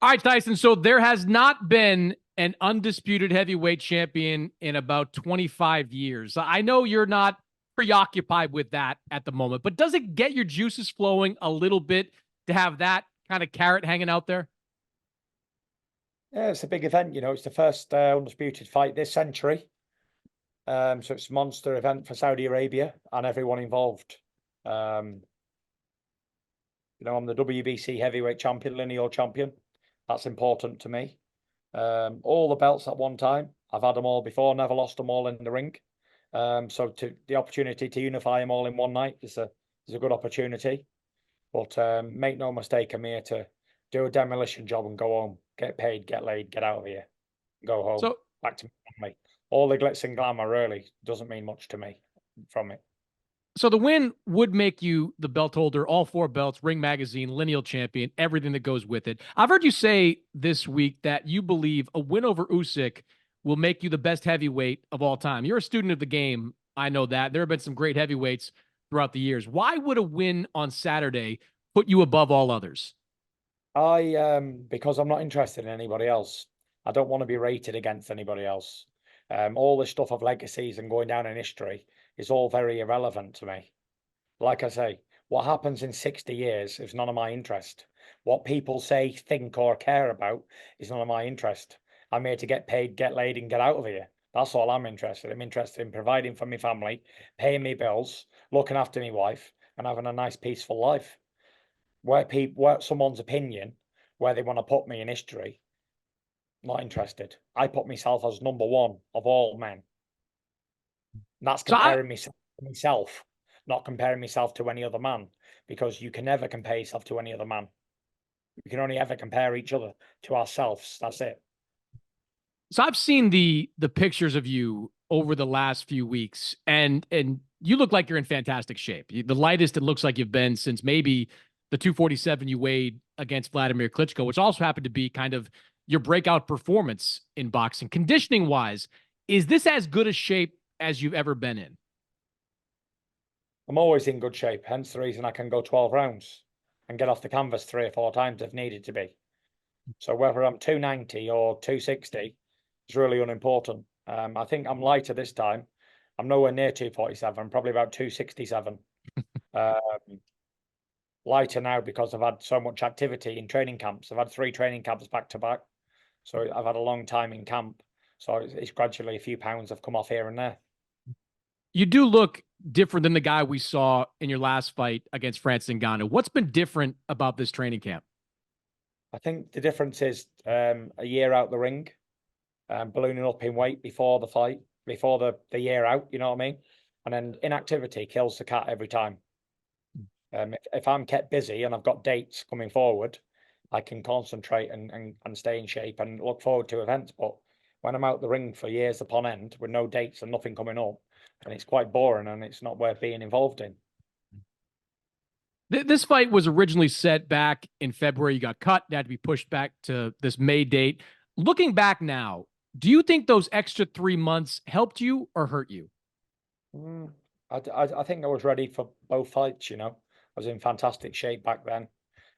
All right, Tyson. So there has not been an undisputed heavyweight champion in about 25 years. I know you're not preoccupied with that at the moment, but does it get your juices flowing a little bit to have that kind of carrot hanging out there? Yeah, it's a big event. It's the first undisputed fight this century. So it's a monster event for Saudi Arabia and everyone involved. Um, I'm the WBC heavyweight champion, lineal champion. That's important to me. All the belts at one time. I've had them all before, never lost them all in the ring. So to the opportunity to unify them all in one night is a good opportunity. But make no mistake, I'm here to do a demolition job and go home, get paid, get laid, get out of here, go home, So back to my family. All the glitz and glamour really doesn't mean much to me from it. So the win would make you the belt holder, all four belts, Ring Magazine, lineal champion, everything that goes with it. I've heard you say this week that you believe a win over Usyk will make you the best heavyweight of all time. You're a student of the game. I know that. There have been some great heavyweights throughout the years. Why would a win on Saturday put you above all others? Because I'm not interested in anybody else. I don't want to be rated against anybody else. All this stuff of legacies and going down in history is all very irrelevant to me. Like I say, what happens in 60 years is none of my interest. What people say, think, or care about is none of my interest. I'm here to get paid, get laid, and get out of here. That's all I'm interested. I'm interested in providing for my family, paying me bills, looking after my wife, and having a nice, peaceful life. Where someone's opinion, where they want to put me in history, not interested. I put myself as number one of all men. And that's So I, comparing myself to myself, not comparing myself to any other man, because you can never compare yourself to any other man. We can only ever compare each other to ourselves. That's it. so I've seen the pictures of you over the last few weeks, and you look like you're in fantastic shape. The lightest it looks like you've been since maybe the 247 you weighed against Vladimir Klitschko, which also happened to be kind of your breakout performance in boxing. Conditioning wise, is this as good a shape as you've ever been in? I'm always in good shape, hence the reason I can go 12 rounds and get off the canvas 3 or 4 times if needed to be. So whether I'm 290 or 260 is really unimportant. I think I'm lighter this time. I'm nowhere near 247, I'm probably about 267. Um, Lighter now because I've had so much activity in training camps. I've had 3 training camps back to back. So I've had a long time in camp. So it's gradually a few pounds have come off here and there. You do look different than the guy we saw in your last fight against Francis Ngannou. What's been different about this training camp? I think the difference is a year out the ring, ballooning up in weight before the fight, before the year out, you know what I mean? And then inactivity kills the cat every time. If I'm kept busy and I've got dates coming forward, I can concentrate and stay in shape and look forward to events. But when I'm out the ring for years upon end with no dates and nothing coming up, and it's quite boring and it's not worth being involved in. This fight was originally set back in February. You got cut. It had to be pushed back to this May date. Looking back now, do you think those extra 3 months helped you or hurt you? Mm, I think I was ready for both fights, I was in fantastic shape back then.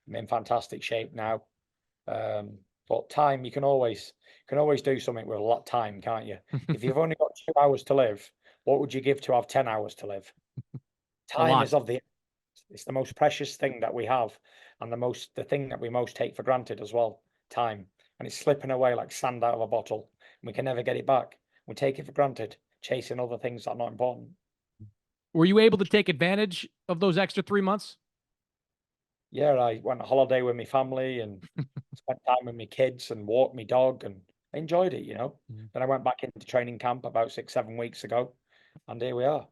I'm in fantastic shape now. But time, you can always do something with a lot of time, can't you? If you've only got 2 hours to live, what would you give to have 10 hours to live? A Time lot. is of the It's the most precious thing that we have, and the thing that we most take for granted as well. Time, and it's slipping away like sand out of a bottle, and we can never get it back. We take it for granted, chasing other things that are not important. Were you able to take advantage of those extra 3 months? Yeah, I went on holiday with my family and spent time with my kids and walked my dog, and I enjoyed it. Mhm. Then I went back into training camp about 6, 7 weeks ago, and here we are.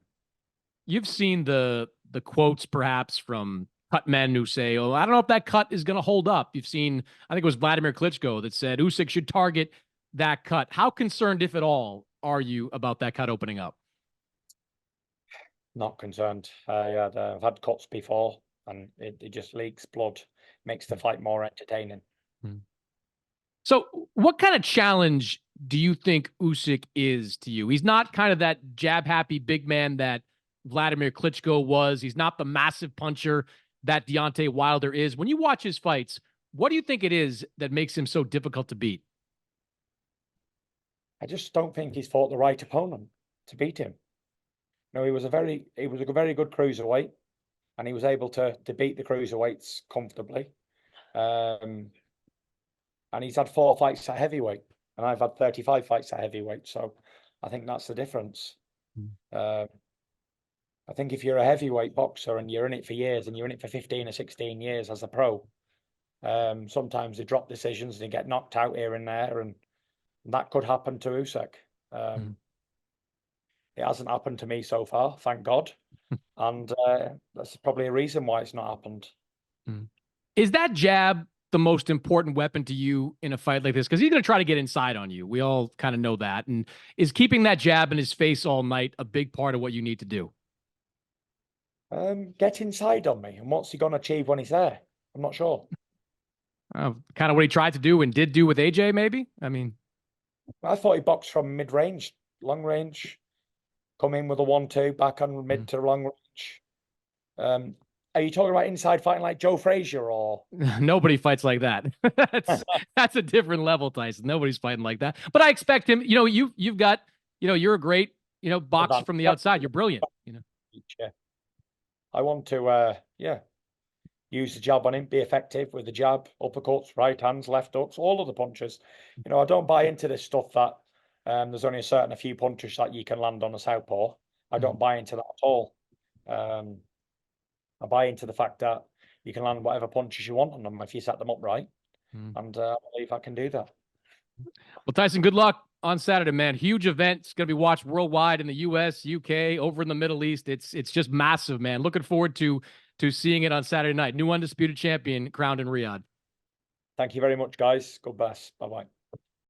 You've seen the quotes perhaps from cut men who say, "Oh, I don't know if that cut is going to hold up." You've seen, I think it was Vladimir Klitschko that said Usyk should target that cut. How concerned, if at all, are you about that cut opening up? Not concerned. I've had cuts before, and it just leaks blood, makes the fight more entertaining. Mhm. So, what kind of challenge do you think Usyk is to you? He's not kind of that jab happy big man that Vladimir Klitschko was. He's not the massive puncher that Deontay Wilder is. When you watch his fights, What do you think it is that makes him so difficult to beat? I just don't think he's fought the right opponent to beat him. No, he was a very good cruiserweight, and he was able to beat the cruiserweights comfortably. Um, and he's had 4 fights at heavyweight, and I've had 35 fights at heavyweight. So I think that's the difference. Mm. Uh, I think if you're a heavyweight boxer and you're in it for years and you're in it for 15 or 16 years as a pro, sometimes they drop decisions and they get knocked out here and there, and that could happen to Usyk. Mm. It hasn't happened to me so far, thank God. And that's probably a reason why it's not happened. Mm. Is that jab the most important weapon to you in a fight like this? Because he's going to try to get inside on you. We all kind of know that. And is keeping that jab in his face all night a big part of what you need to do? Get inside on me, and what's he going to achieve when he's there? I'm not sure. Kind of what he tried to do and did do with AJ, maybe. I mean, I thought he boxed from mid range, long range, come in with a 1-2, back on mid to long range. Are you talking about inside fighting like Joe Frazier or nobody fights like that. That's a different level, Tyson. Nobody's fighting like that. But I expect him. You've got, you're a great, boxer from the outside. You're brilliant. Yeah. I want to, use the jab on him, be effective with the jab, uppercuts, right hands, left hooks, all of the punches. I don't buy into this stuff that there's only a few punches that you can land on a southpaw. I don't buy into that at all. I buy into the fact that you can land whatever punches you want on them if you set them up right. And I believe I can do that. Well, Tyson, good luck on Saturday, man. Huge event. It's going to be watched worldwide in the US, UK, over in the Middle East. It's just massive, man. Looking forward to seeing it on Saturday night. New undisputed champion crowned in Riyadh. Thank you very much, guys. God bless. Bye-bye.